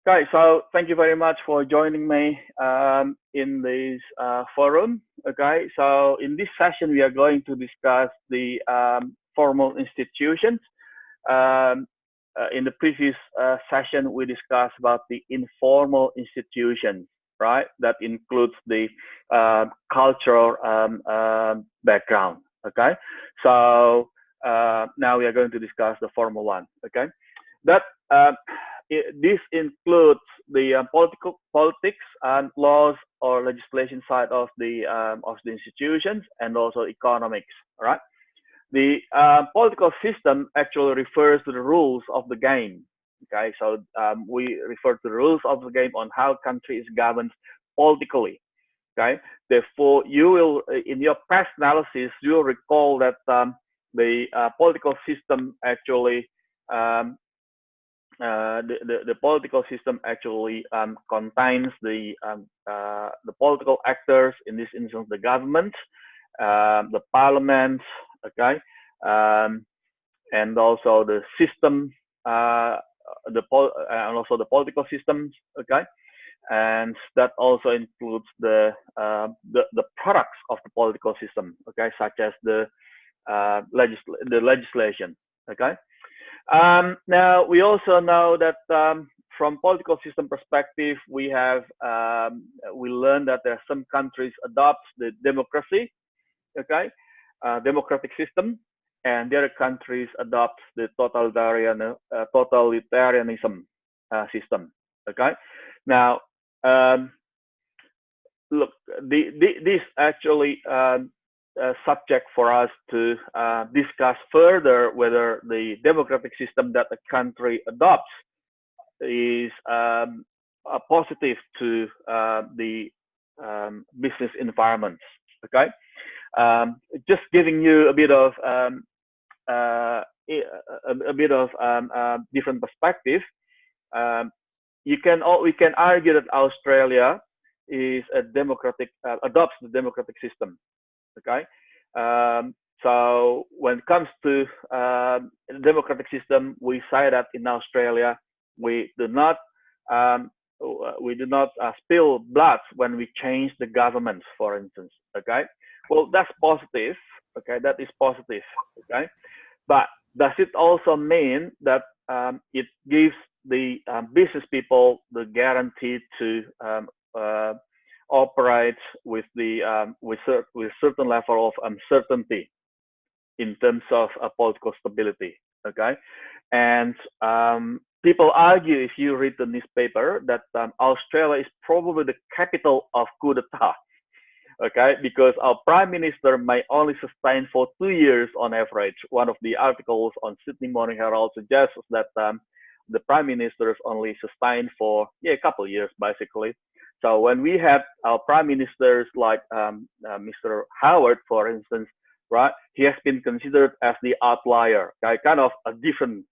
Okay, so thank you very much for joining me in this forum. Okay, so in this session, we are going to discuss the formal institutions. Um, in the previous session, we discussed about the informal institutions, right? That includes the cultural background. Okay, so now we are going to discuss the formal one. Okay, that this includes the politics and laws or legislation side of the institutions and also economics. All right. The political system actually refers to the rules of the game. Okay, so we refer to the rules of the game on how country is governed politically. Okay, therefore you will in your past analysis you will recall that the political system actually um, the political system actually contains the political actors, in this instance the government, the parliament, okay, um, and also the system, and also the political systems, okay, and that also includes the products of the political system, okay, such as the legislation, okay. Now, we also know that from political system perspective, we learn that there are some countries adopt the democracy, okay, democratic system, and the other countries adopt the totalitarianism system, okay. Now, um, look, this actually subject for us to discuss further whether the democratic system that a country adopts is positive to the business environments. Okay, just giving you a bit of a bit of different perspective. Um, we can argue that Australia is a democratic adopts the democratic system. Okay, so when it comes to the democratic system, we say that in Australia we do not um, spill blood when we change the government, for instance. Okay, well that's positive. Okay, that is positive. Okay, but does it also mean that it gives the business people the guarantee to uh, operate with the with certain level of uncertainty in terms of political stability? Okay, and people argue, if you read the newspaper, that Australia is probably the capital of coup d'état. Okay, because our prime minister may only sustain for 2 years on average. One of the articles on Sydney Morning Herald suggests that the prime ministers only sustain for a couple of years basically. So when we had our prime ministers like Mr. Howard, for instance, right, he has been considered as the outlier, okay, kind of a different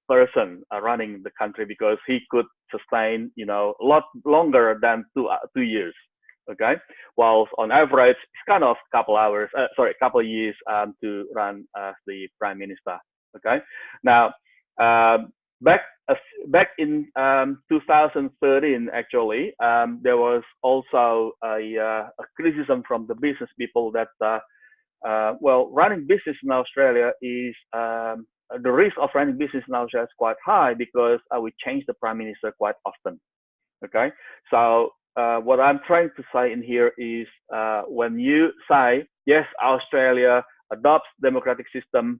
person running the country because he could sustain, a lot longer than 2 years. Okay, whilst on average it's kind of couple of years to run as the prime minister. Okay, now um, back back in 2013, actually, there was also a criticism from the business people that well, running business in Australia is the risk of running business in Australia is quite high because we change the prime minister quite often. Okay, so what I'm trying to say in here is when you say yes, Australia adopts democratic system,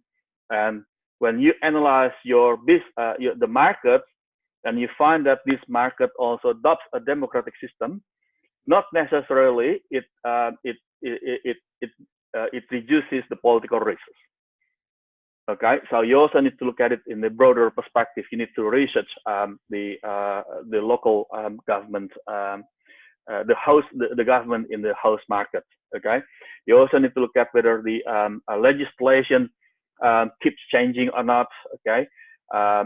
and when you analyze the market, and you find that this market also adopts a democratic system, not necessarily it reduces the political risks. Okay, so you also need to look at it in the broader perspective. You need to research the local government, the government in the host market. Okay, you also need to look at whether the legislation keeps changing or not. Okay,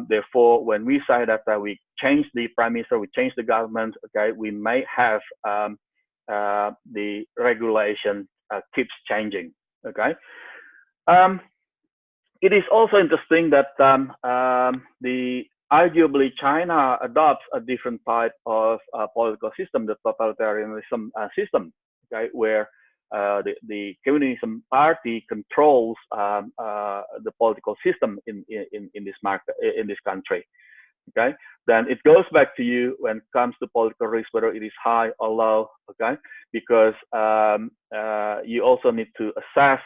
therefore, when we say that we change the prime minister, we change the government. Okay, we may have the regulation keeps changing. Okay. Um, it is also interesting that the arguably China adopts a different type of political system, the totalitarianism system, okay, where the communism party controls the political system in this market, in this country. Okay, then it goes back to you when it comes to political risk, whether it is high or low. Okay, because you also need to assess.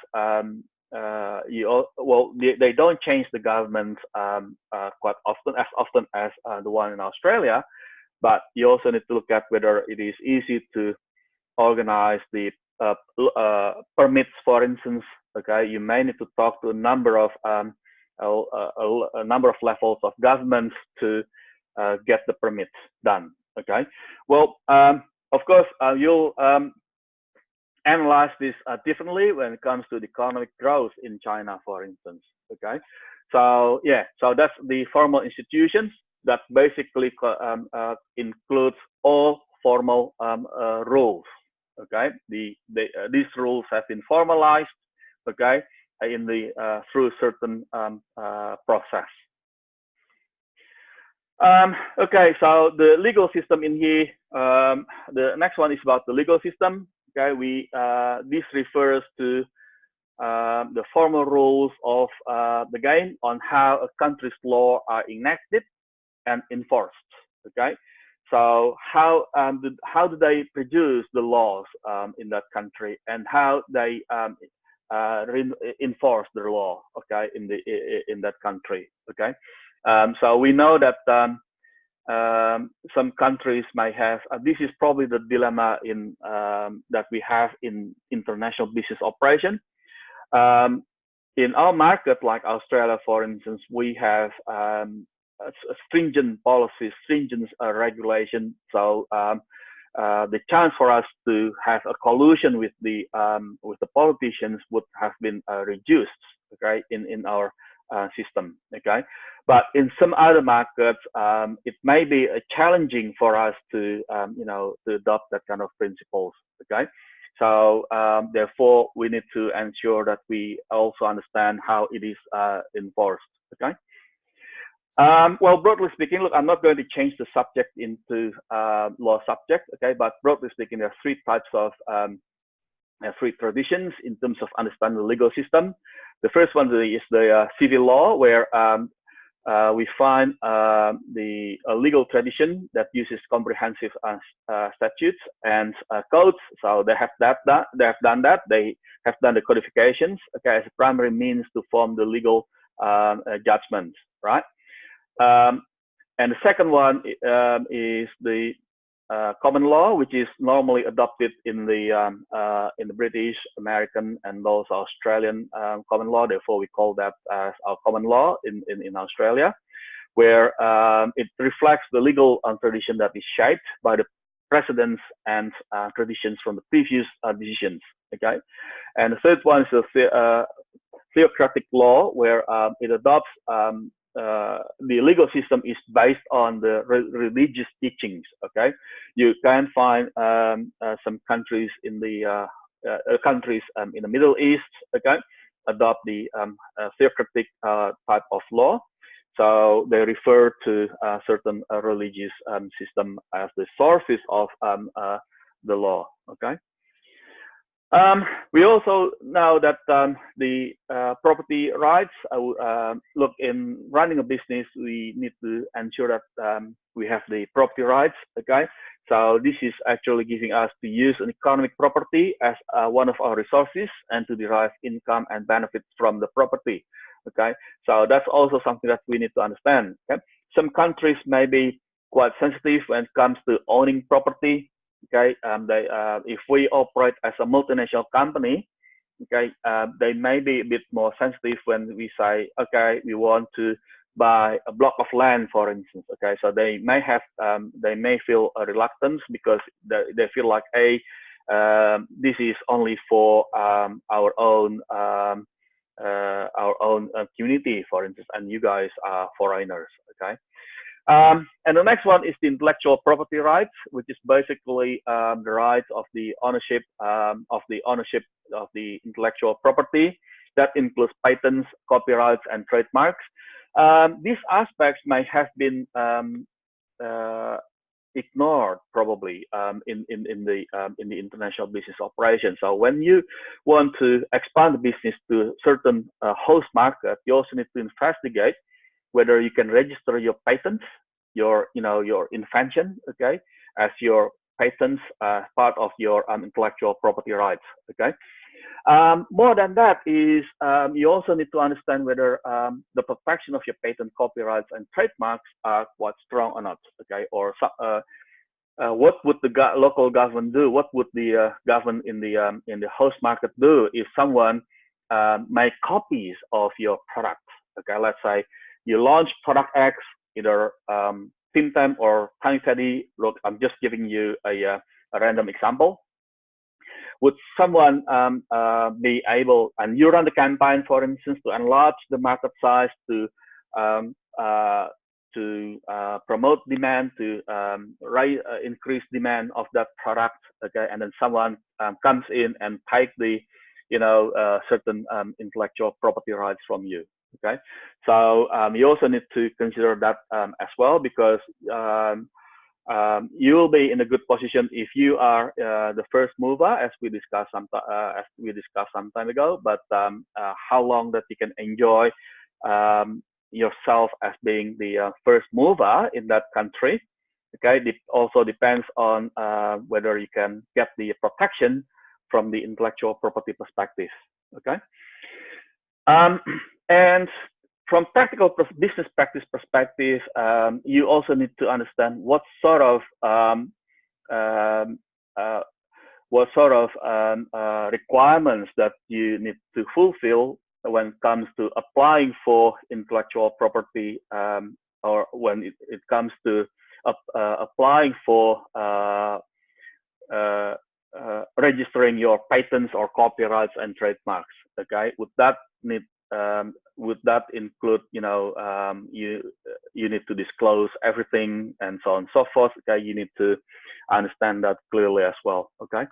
They don't change the government quite often as the one in Australia, but you also need to look at whether it is easy to organize the permits, for instance. Okay, you may need to talk to a number of levels of governments to get the permits done. Okay, well, of course, you'll analyze this differently when it comes to the economic growth in China, for instance. Okay, so yeah, so that's the formal institutions that basically includes all formal rules. Okay, these rules have been formalized. Okay, in the through certain process. Okay, so the legal system in here. The next one is about the legal system. Okay, this refers to the formal rules of the game on how a country's law are enacted and enforced. Okay, so how do they produce the laws in that country, and how they enforce the law? Okay, in that country. Okay, so we know that some countries may have. This is probably the dilemma in that we have in international business operation. In our market, like Australia, for instance, we have a stringent policies, stringent regulation. So the chance for us to have a collusion with the politicians would have been reduced. Okay, in our system. Okay, but in some other markets, it may be challenging for us to to adopt that kind of principles. Okay. So therefore, we need to ensure that we also understand how it is enforced. Okay. Well, broadly speaking, look, I'm not going to change the subject into law subject. Okay, but broadly speaking, there are three types of three traditions in terms of understanding the legal system. The first one is the civil law, where we find the legal tradition that uses comprehensive statutes and codes. So they have done that. They have done the codifications, okay, as a primary means to form the legal judgments, right? And the second one is the common law, which is normally adopted in the British, American, and also Australian common law. Therefore, we call that as our common law in Australia, where it reflects the legal tradition that is shaped by the precedents and traditions from the previous decisions. Okay, and the third one is the theocratic law, where it adopts the legal system is based on the religious teachings. Okay, you can find some countries in the in the Middle East, okay, adopt the theocratic type of law. So they refer to certain religious system as the sources of the law. Okay. We also know that the property rights, look, in running a business, we need to ensure that we have the property rights, okay? So this is actually giving us to use an economic property as one of our resources and to derive income and benefits from the property, okay? So that's also something that we need to understand, okay? Some countries may be quite sensitive when it comes to owning property. Okay, if we operate as a multinational company, okay, they may be a bit more sensitive when we say, okay, we want to buy a block of land, for instance. Okay, so they may feel a reluctance because they feel like, hey, this is only for our own community, for instance, and you guys are foreigners. Okay. And the next one is the intellectual property rights, which is basically the rights of the ownership of the intellectual property. That includes patents, copyrights, and trademarks. These aspects might have been uh, ignored probably in the international business operation. So when you want to expand the business to certain host market, you also need to investigate whether you can register your patents, your invention, okay, as your patents part of your intellectual property rights, okay. More than that is you also need to understand whether the protection of your patent, copyrights, and trademarks are quite strong or not, okay, or what would the local government do? What would the government in the host market do if someone make copies of your product? Okay, let's say you launch product X, either Tim Tam or Tiny Teddy. Look, I'm just giving you a random example. Would someone be able, and you run the campaign, for instance, to enlarge the market size, to um, uh, promote demand, to increase demand of that product, okay, and then someone comes in and take the, certain intellectual property rights from you, okay. So you also need to consider that as well, because you will be in a good position if you are the first mover, as we discussed some time ago. But how long that you can enjoy yourself as being the first mover in that country, okay, it also depends on whether you can get the protection from the intellectual property perspective, okay. And from practical business practice perspective, you also need to understand what sort of um, uh, requirements that you need to fulfill when it comes to applying for intellectual property, or when it comes to applying for registering your patents or copyrights and trademarks. Okay, would that include, you need to disclose everything and so on and so forth. Okay, you need to understand that clearly as well. Okay,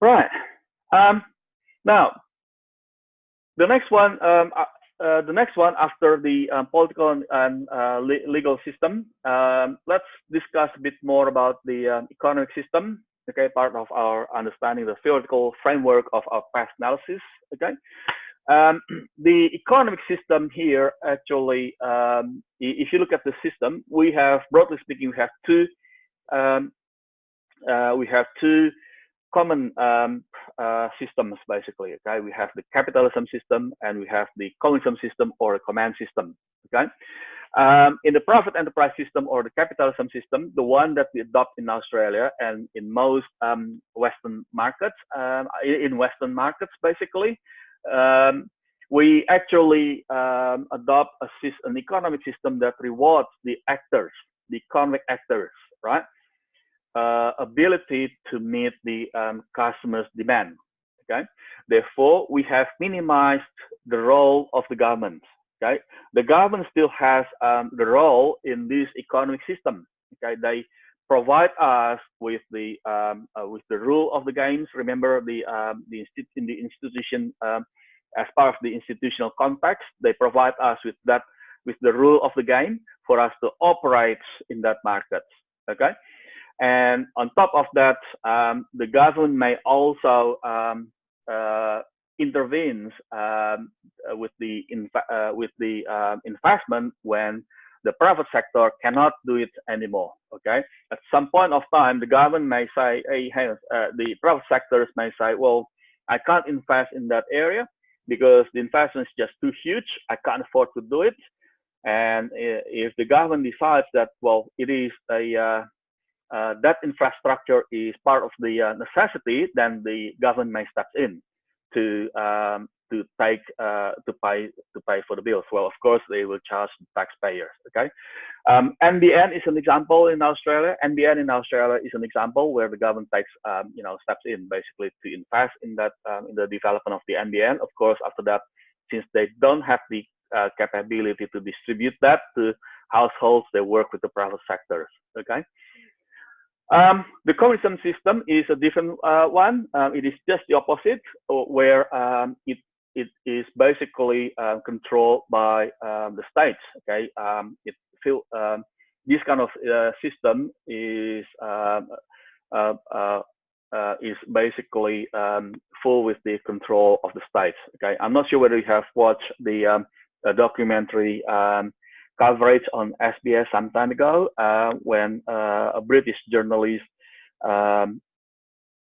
right. Now the next one, after the political and legal system, let's discuss a bit more about the economic system. Okay, part of our understanding the theoretical framework of our past analysis. Okay. The economic system here, actually, if you look at the system, we have, broadly speaking, we have two common systems, basically. Okay, we have the capitalism system and we have the communism system or the command system. Okay, in the private enterprise system or the capitalism system, the one that we adopt in Australia and in most Western markets, basically, we actually adopt an economic system that rewards the economic actors, right? Ability to meet the customer's demand. Okay, therefore we have minimized the role of the government. Okay, the government still has the role in this economic system. Okay, they provide us with the rule of the games. Remember in the institution, as part of the institutional context, they provide us with the rule of the game for us to operate in that market. Okay, and on top of that, the government may also intervene with the investment when the private sector cannot do it anymore. Okay, at some point of time, the government may say, hey, the private sectors may say, well, I can't invest in that area because the investment is just too huge. I can't afford to do it. And if the government decides that, well, it is that infrastructure is part of the necessity, then the government may step in to pay for the bills. Well, of course, they will charge the taxpayers. Okay, NBN is an example in Australia. NBN in Australia is an example where the government takes steps in basically to invest in that in the development of the NBN. Of course, after that, since they don't have the capability to distribute that to households, they work with the private sectors. Okay. The communism system is a different one. It is just the opposite, where it is basically controlled by the states. Okay, this kind of system uh, uh, is basically full with the control of the states. Okay, I'm not sure whether you have watched the documentary coverage on SBS some time ago when a British journalist um,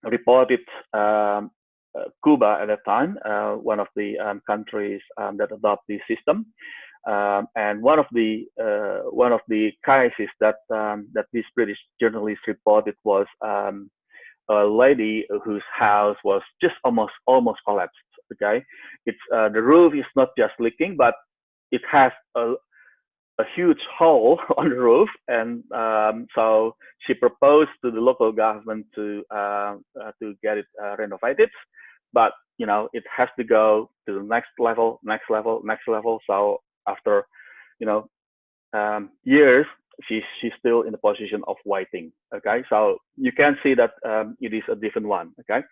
reported Cuba at that time, one of the countries that adopt this system. And one of the cases that that this British journalist reported was a lady whose house was just almost collapsed. Okay, it's the roof is not just leaking, but it has a huge hole on the roof, and so she proposed to the local government to get it renovated, but you know it has to go to the next level, next level, next level. So after you know years, she's still in the position of waiting. Okay, so you can see that it is a different one. Okay,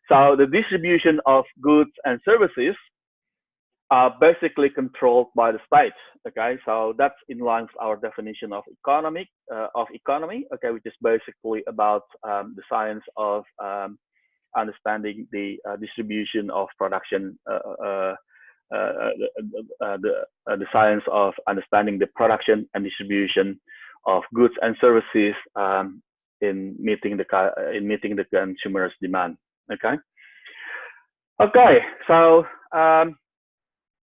so the distribution of goods and services are basically controlled by the states. Okay, so that's in line with our definition of economy. Okay, which is basically about the science of understanding the distribution of production, the science of understanding the production and distribution of goods and services in meeting the consumer's demand. Okay. Okay. So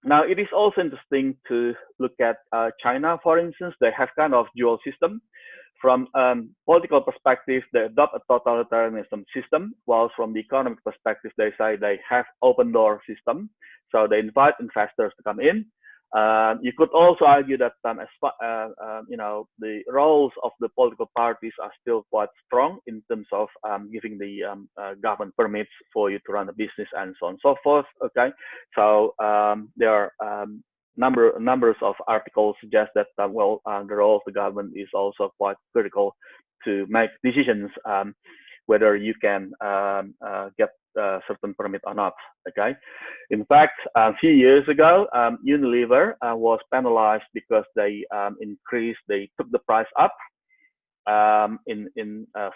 now it is also interesting to look at China, for instance. They have kind of dual system. From political perspective, they adopt a totalitarianism system, while from the economic perspective, they say they have open door system. So they invite investors to come in. You could also argue that you know, the roles of the political parties are still quite strong in terms of giving the government permits for you to run a business and so on and so forth. Okay, so there are numbers of articles suggest that the role of the government is also quite critical to make decisions whether you can get certain permit or not. Okay, in fact, a few years ago, Unilever was penalized because they took the price up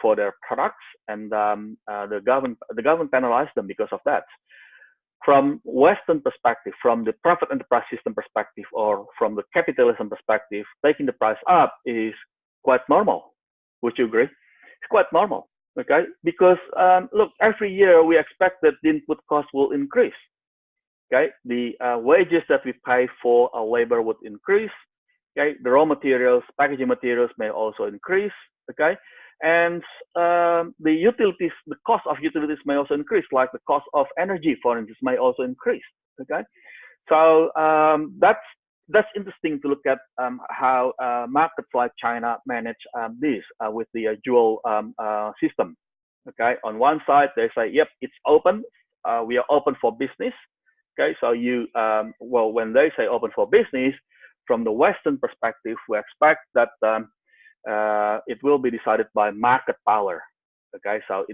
for their products, and the government penalized them because of that. From Western perspective, from the profit enterprise system perspective, or from the capitalism perspective, taking the price up is quite normal. Would you agree? It's quite normal. Okay, because look, every year we expect that the input cost will increase. Okay, the wages that we pay for our labor would increase. Okay, the raw materials, packaging materials may also increase. Okay, and the utilities, the cost of utilities may also increase, like the cost of energy, for instance, may also increase. Okay, so that's interesting to look at how markets like China manage this with the dual system. Okay, on one side they say, yep, it's open, we are open for business. Okay, so when they say open for business, from the Western perspective, we expect that it will be decided by market power. Okay, so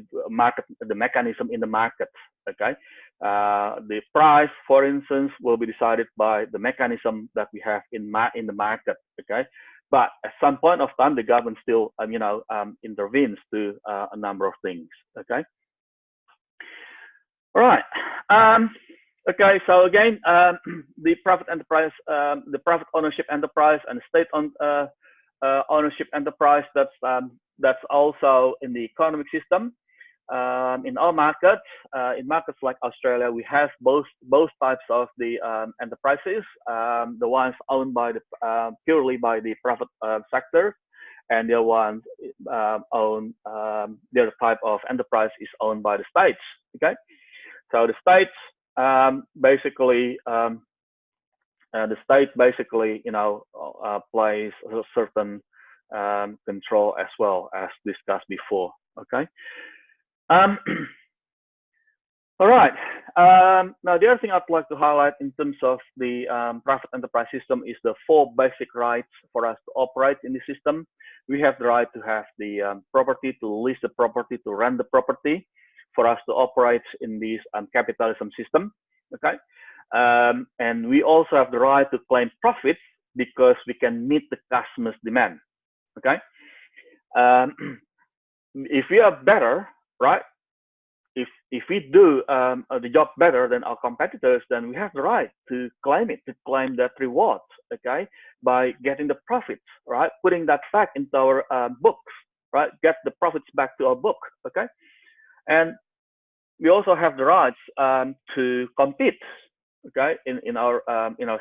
the mechanism in the market. Okay, the price, for instance, will be decided by the mechanism that we have in the market. Okay, but at some point of time, the government still intervenes to a number of things. Okay, all right. Okay, so again, the private enterprise, the private ownership enterprise, and state-owned ownership enterprise. That's also in the economic system. In our markets, in markets like Australia, we have both types of the enterprises. The ones owned by purely by the private sector, and the ones the other type of enterprise is owned by the states. Okay, so the states basically plays a certain control as well, as discussed before. Okay. All right. Now, the other thing I'd like to highlight in terms of the private enterprise system is the 4 basic rights for us to operate in the system. We have the right to have the property, to lease the property, to rent the property, for us to operate in this capitalism system. Okay. And we also have the right to claim profits because we can meet the customer's demand. Okay. Um, if we are better, right? If we do the job better than our competitors, then we have the right to claim it, to claim that reward, okay, by getting the profits, right? Putting that back into our books, right? Get the profits back to our book, okay? And we also have the rights to compete, okay, in our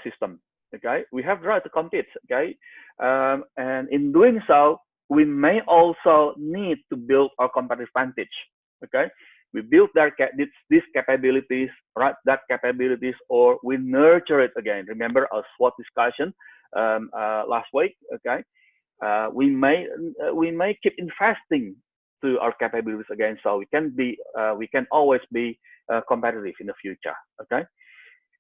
system, okay. We have the right to compete, okay, and in doing so, we may also need to build our competitive advantage, okay. We build these capabilities, right? That capabilities, or we nurture it again. Remember our SWOT discussion last week, okay. We may keep investing to our capabilities again, so we can always be competitive in the future. Okay.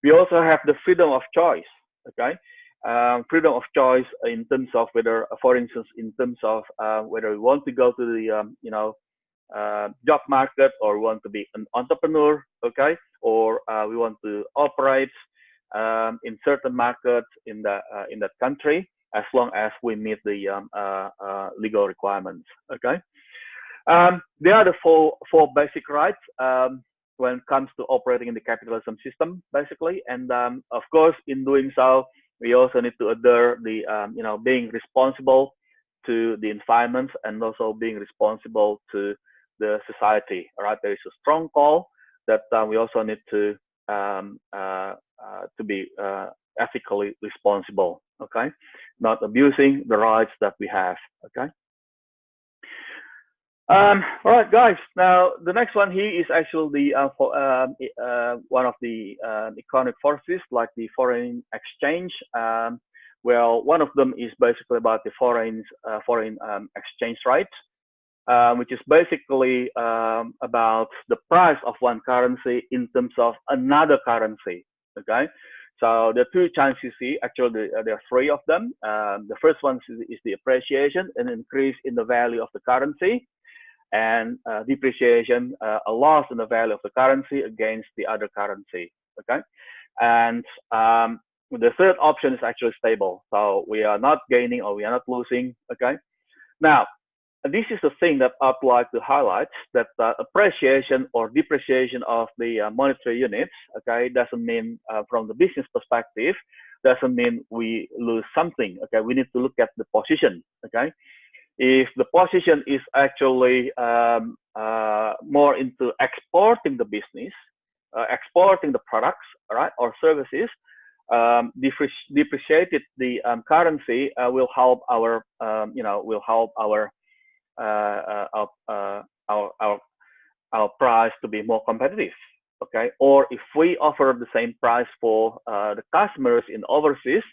We also have the freedom of choice. Okay. Freedom of choice in terms of whether, for instance, in terms of whether we want to go to the job market, or we want to be an entrepreneur. Okay. Or we want to operate in certain markets in that country, as long as we meet the legal requirements. Okay. There are the four basic rights when it comes to operating in the capitalism system, basically. And of course, in doing so, we also need to adhere the being responsible to the environment, and also being responsible to the society. All right, there is a strong call that we also need to be ethically responsible. Okay, not abusing the rights that we have. Okay. All right, guys. Now the next one here is actually one of the economic forces, like the foreign exchange. Well, one of them is basically about the foreign exchange rate, which is basically about the price of one currency in terms of another currency. Okay. So the two chances here, actually there are three of them. The first one is the appreciation, an increase in the value of the currency, and depreciation, a loss in the value of the currency against the other currency. Okay. And the third option is actually stable. So we are not gaining or we are not losing. Okay. Now, this is the thing that I'd like to highlight, that appreciation or depreciation of the monetary units, okay, doesn't mean from the business perspective, doesn't mean we lose something. Okay. We need to look at the position. Okay. If the position is actually more into exporting the business, exporting the products, right, or services, depreciated the currency will help our, will help our price to be more competitive. Okay, or if we offer the same price for the customers in overseas,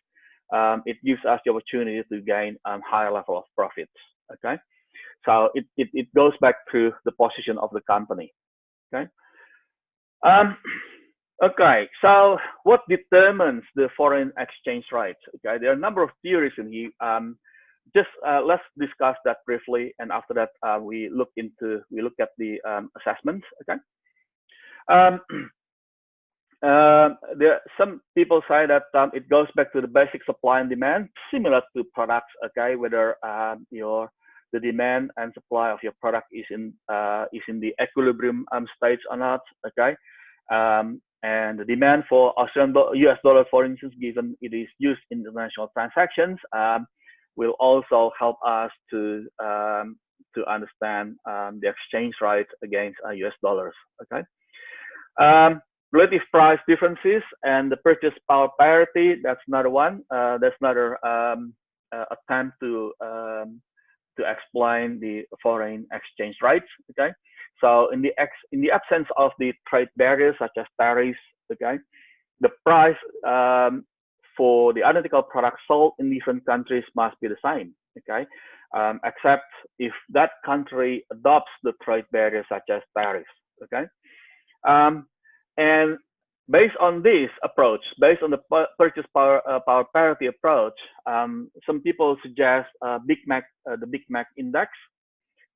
it gives us the opportunity to gain higher level of profits. Okay, so it goes back to the position of the company. Okay. Okay, so what determines the foreign exchange rate? Okay, there are a number of theories in here. Just let's discuss that briefly, and after that we look at the assessments. Okay. Some people say that it goes back to the basic supply and demand, similar to products. Okay, whether the demand and supply of your product is in the equilibrium stage or not. Okay, and the demand for US dollar, for instance, given it is used in international transactions, will also help us to understand the exchange rate against US dollars. Okay. Relative price differences and the purchase power parity. That's another one. That's another attempt to explain the foreign exchange rates. Okay. So in the absence of the trade barriers such as tariffs, okay, the price for the identical products sold in different countries must be the same. Okay, except if that country adopts the trade barriers such as tariffs. Okay. And based on this approach, based on the purchase power parity approach, some people suggest the Big Mac index,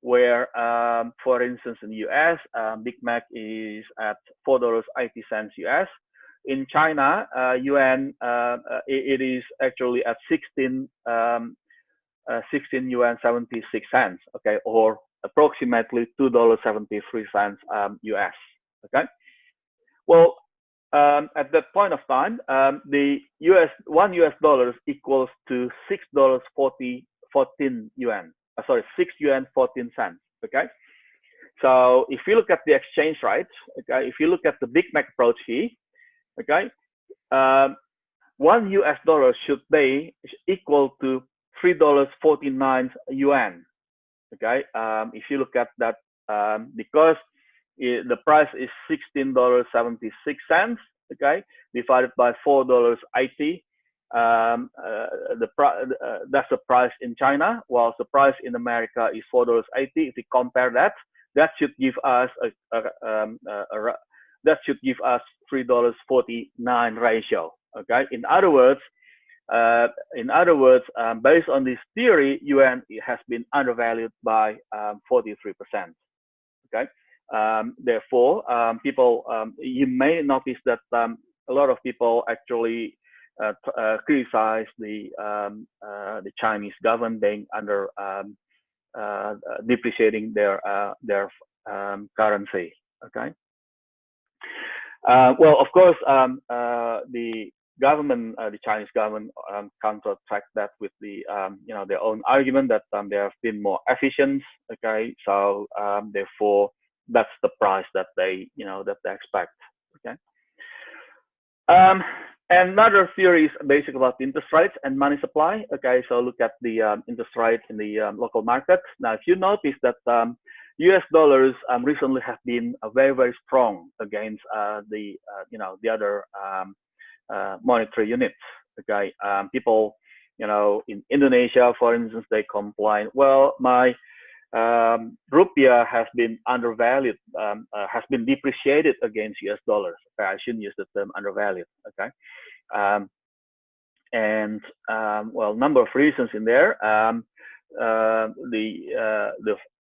where, for instance, in the US, Big Mac is at $4.80 US. in China, yuan, it is actually at 16 yuan 76 cents, okay, or approximately $2.73 US, okay. Well, at that point of time, the $1 US equals to $6.14 yuan. Sorry, 6 yuan 14 cents. Okay. So if you look at the exchange rate, okay, if you look at the Big Mac approach here, okay, $1 US should be equal to $3.49 yuan. Okay, if you look at that, because the price is $16.76, okay, divided by $4.80. That's the price in China, whilst the price in America is $4.80. If we compare that, that should give us $3.49 ratio. Okay, in other words, based on this theory, yuan has been undervalued by 43%. Okay. Therefore, people, you may notice that a lot of people actually criticize the Chinese government being under depreciating their currency. Okay. Well, of course, the government, the Chinese government, counterattack that with the their own argument that they have been more efficient. Okay, so therefore that's the price that they that they expect. Okay. And another theory is basically about interest rates and money supply. Okay, so look at the interest rate in the local market. Now, if you notice that US dollars recently have been very strong against the other monetary units. Okay, people in Indonesia, for instance, they complain, well, my rupiah has been undervalued, has been depreciated against US dollars. Okay, I shouldn't use the term undervalued. Okay, well, number of reasons in there.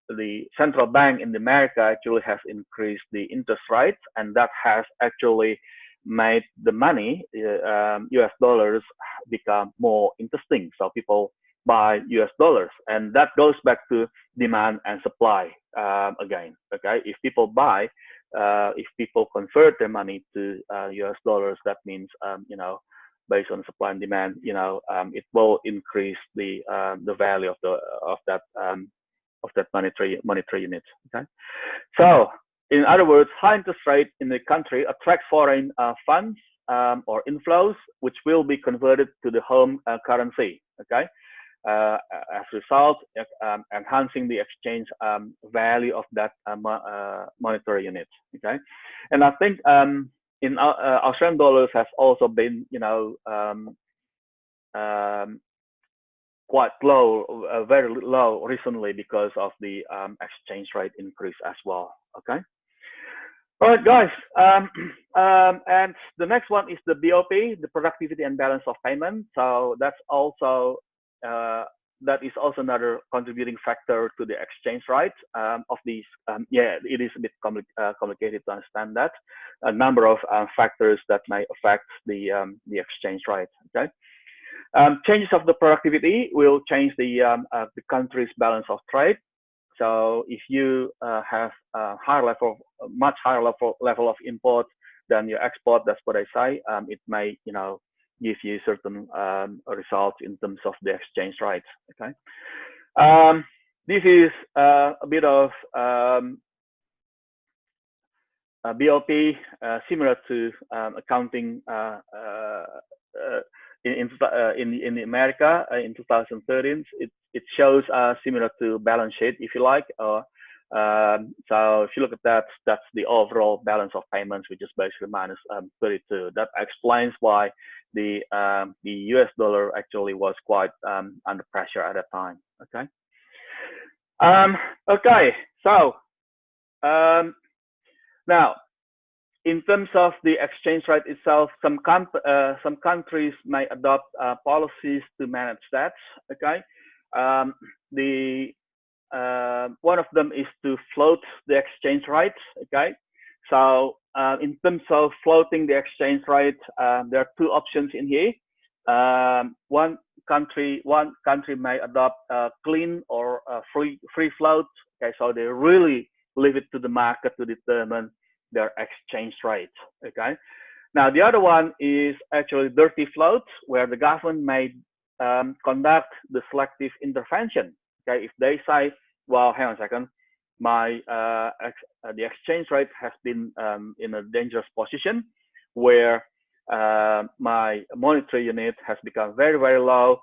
The central bank in America actually has increased the interest rates, and that has actually made the money, US dollars, become more interesting. So people buy US dollars, and that goes back to demand and supply again. Okay, if people buy, if people convert their money to US dollars, that means based on supply and demand, it will increase the value of that monetary unit. Okay, so in other words, high interest rate in the country attract foreign funds or inflows, which will be converted to the home currency. Okay, as a result, enhancing the exchange value of that monetary unit. Okay, and I think in Australian dollars has also been quite low, very low recently because of the exchange rate increase as well. Okay. All right, guys. And the next one is the BOP, the productivity and balance of payment. So that's also that is also another contributing factor to the exchange rate of these. Yeah, it is a bit complicated to understand that. A number of factors that may affect the exchange rate. Okay. Changes of the productivity will change the country's balance of trade. So if you have a much higher level of import than your export, that's what I say. It may give you certain results in terms of the exchange rate. Okay. This is a bit of BOP, similar to accounting in America in 2013. It shows similar to balance sheet, if you like. So if you look at that, that's the overall balance of payments, which is basically minus 32. That explains why the US dollar actually was quite under pressure at that time. Okay. Okay. So now, in terms of the exchange rate itself, some countries may adopt policies to manage that. Okay, one of them is to float the exchange rate. Okay, So in terms of floating the exchange rate, there are two options in here. One country may adopt a clean or a free float. Okay, so they really leave it to the market to determine their exchange rate. Okay. Now the other one is actually dirty float, where the government may conduct the selective intervention. Okay, if they say, well, hang on a second, my the exchange rate has been in a dangerous position where my monetary unit has become very, very low.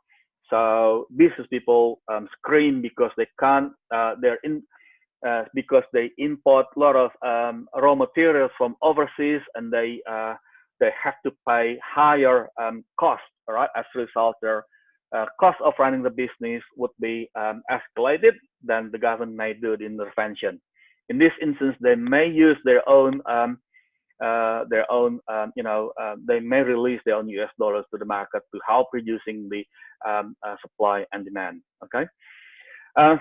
So business people scream because they can't, because they import a lot of raw materials from overseas, and they have to pay higher costs. All right, as a result, their cost of running the business would be escalated. Then the government may do the intervention. In this instance, they may use their own they may release their own US dollars to the market to help reducing the supply and demand. Okay.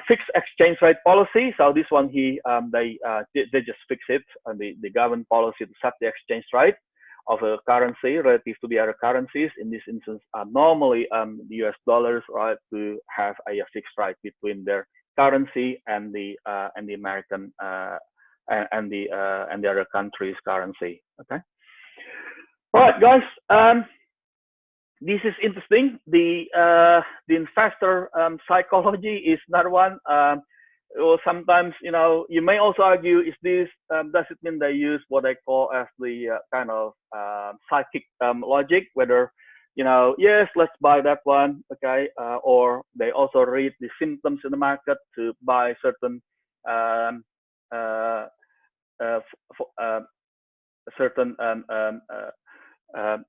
Fixed exchange rate policy. So this one they just fix it, and the government policy to set the exchange rate of a currency relative to the other currencies. In this instance, normally the US dollars, right, to have a fixed rate between their currency and the American and the other country's currency. Okay. All right, guys. This is interesting. The investor psychology is another one. Or sometimes, you may also argue, is this does it mean they use what I call as the kind of psychic logic, whether yes, let's buy that one, okay, or they also read the symptoms in the market to buy certain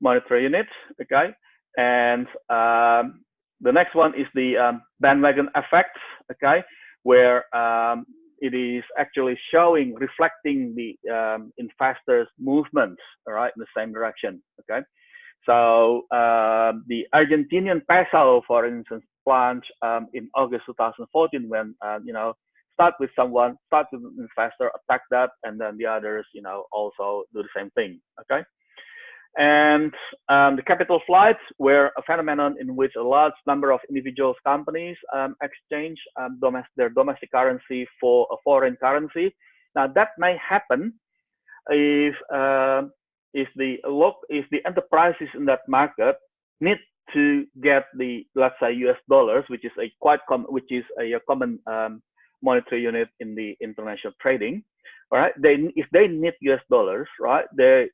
monetary units, okay. And the next one is the bandwagon effect, okay, where it is actually reflecting the investors' movements, all right, in the same direction, okay. So the Argentinian peso, for instance, plunged in August 2014 when start with an investor, attack that, and then the others, also do the same thing, okay. And the capital flights were a phenomenon in which a large number of individuals, companies exchange their domestic currency for a foreign currency. Now that may happen if the enterprises in that market need to get the, let's say, US dollars, which is a common monetary unit in the international trading. All right, if they need US dollars, right, they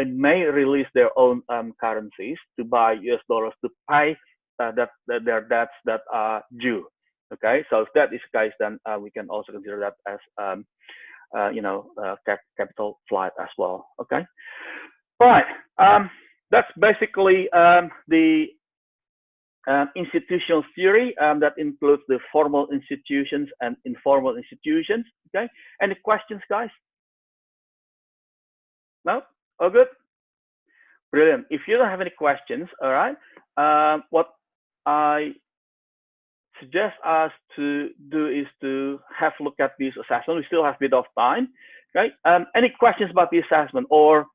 may release their own currencies to buy US dollars to pay their debts that are due. Okay, so if that is the case, then we can also consider that as capital flight as well. Okay, all right, that's basically the institutional theory that includes the formal institutions and informal institutions. Okay, any questions, guys? No? All good? Brilliant. If you don't have any questions, all right, what I suggest us to do is to have a look at this assessment. We still have a bit of time. Okay, any questions about the assessment, or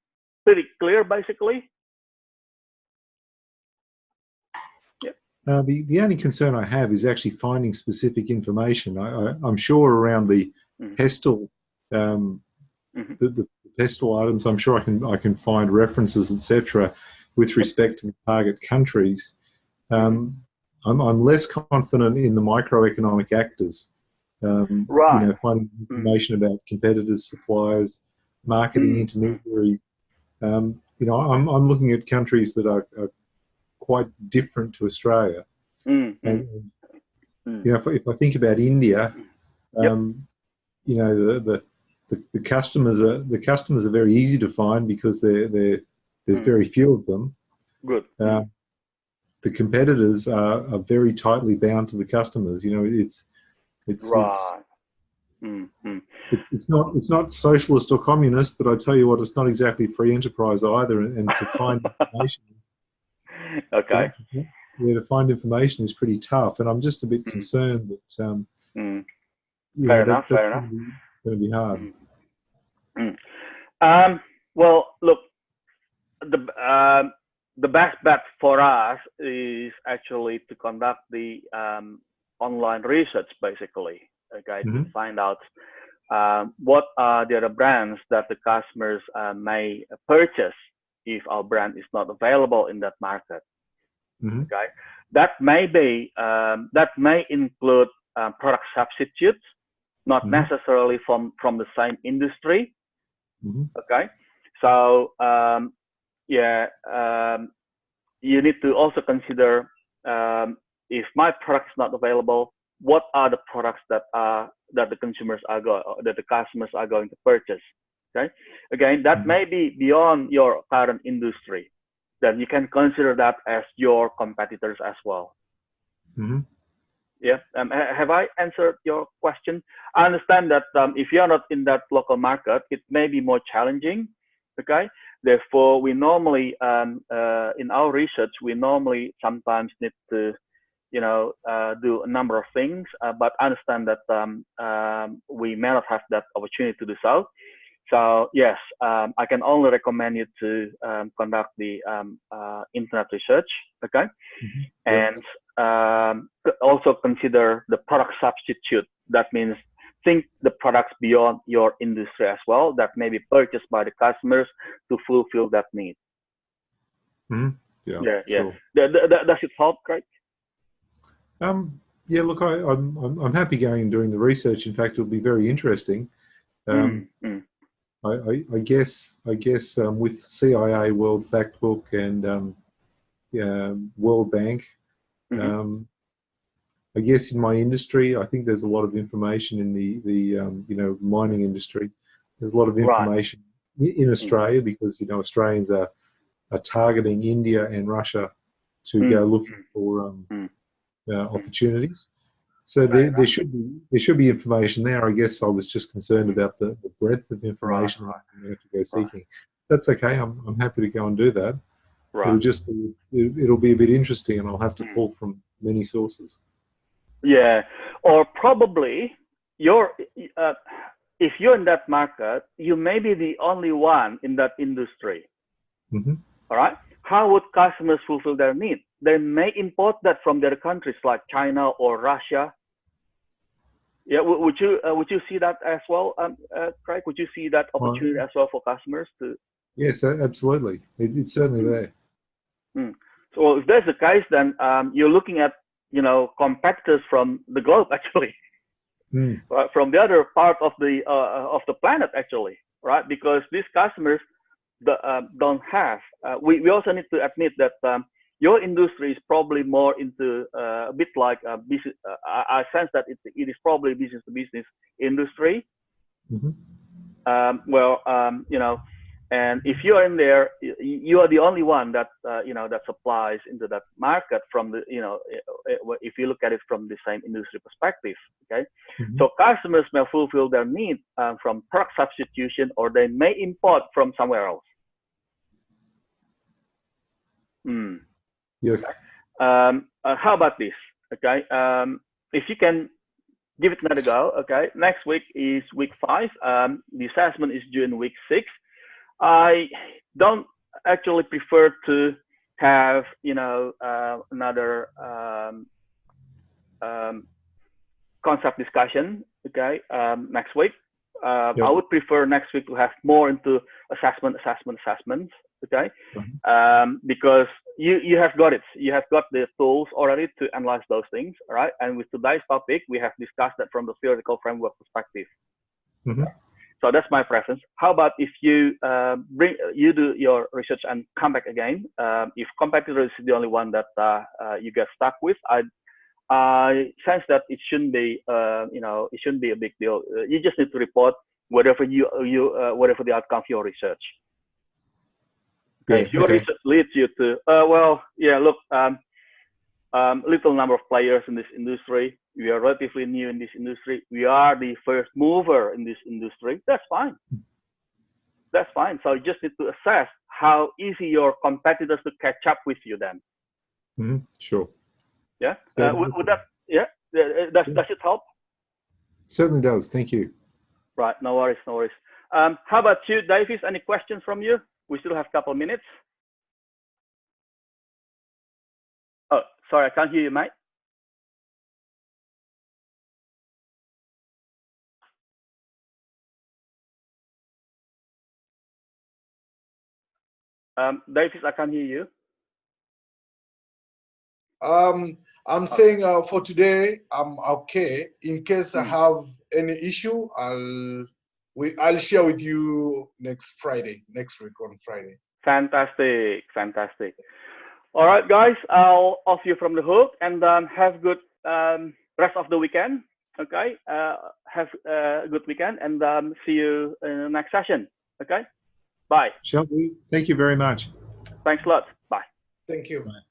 pretty clear basically? The only concern I have is actually finding specific information. I'm sure around the pestle, the pestle items, I'm sure I can find references, etc., with respect to the target countries. I'm less confident in the microeconomic actors. Right. Finding information about competitors, suppliers, marketing intermediaries. I'm looking at countries that are quite different to Australia. And if I think about India, the customers are very easy to find because there's very few of them. Good. The competitors are very tightly bound to the customers. It's right. It's not socialist or communist, but I tell you what, it's not exactly free enterprise either. And to find information. Okay. To find information is pretty tough, and I'm just a bit concerned that fair enough. Going to be hard. Well, look, the best bet for us is actually to conduct the online research, basically, okay, to find out what are the other brands that the customers may purchase if our brand is not available in that market. Okay, that may include product substitutes, not necessarily from the same industry. Okay, so yeah, you need to also consider if my product is not available, what are the products that the consumers that the customers are going to purchase. Okay, again, that may be beyond your current industry. Then you can consider that as your competitors as well. Yeah. Have I answered your question? I understand that if you're not in that local market, it may be more challenging. Okay. Therefore, we normally, in our research, we normally sometimes need to, do a number of things. But I understand that we may not have that opportunity to do so. So yes, I can only recommend you to conduct the internet research. Okay. And also consider the product substitute. That means think the products beyond your industry as well that may be purchased by the customers to fulfill that need. Yeah. Sure. Does it help, Craig? Yeah. Look, I'm happy going and doing the research. In fact, it'll be very interesting. I guess with CIA, World Factbook, and World Bank. I guess in my industry, I think there's a lot of information in the mining industry. There's a lot of information in Australia because Australians are targeting India and Russia to go looking for opportunities. So there should be information there. I guess I was just concerned about the breadth of information that I'm going to go seeking. That's okay. I'm happy to go and do that. It'll be a bit interesting, and I'll have to pull from many sources. Yeah, or probably if you're in that market, you may be the only one in that industry. All right. How would customers fulfill their needs? They may import that from their countries like China or Russia. Yeah, would you see that as well, Craig? Would you see that opportunity as well for customers to? Yes, absolutely. It's certainly there. So if that's the case, then you're looking at competitors from the globe actually, from the other part of the planet actually, right? Because these customers don't have. We also need to admit that your industry is probably more into a bit like a business. I sense that it is probably business to business industry. And if you are in there, you are the only one that that supplies into that market from the if you look at it from the same industry perspective. Okay, so customers may fulfill their need from product substitution, or they may import from somewhere else. Yes. How about this? Okay, if you can give it another go. Okay, next week is week 5. The assessment is due in week 6. I don't actually prefer to have another concept discussion. Okay, next week. I would prefer next week to have more into assessments. Okay, because you have got it. You have got the tools already to analyze those things. All right, and with today's topic, we have discussed that from the theoretical framework perspective. So that's my preference. How about if you do your research and come back again? If competitor is the only one that you get stuck with, I sense that it shouldn't be it shouldn't be a big deal. You just need to report whatever whatever the outcome of your research. Okay. If your research leads you to little number of players in this industry. We are relatively new in this industry. We are the first mover in this industry. That's fine. That's fine. So you just need to assess how easy your competitors to catch up with you then. Sure. Yeah. Would that? Yeah. Does it help? Certainly does. Thank you. Right. No worries. No worries. How about you, Davis? Any questions from you? We still have a couple of minutes. Oh, sorry, I can't hear you, mate. Davis, I can't hear you. I'm saying for today, I'm okay. In case I have any issue, I'll share with you next week on Friday. Fantastic, fantastic. All right, guys, I'll off you from the hook, and have good rest of the weekend. Okay, have a good weekend, and see you in the next session. Okay, bye. Shall we? Thank you very much. Thanks a lot. Bye. Thank you. Bye.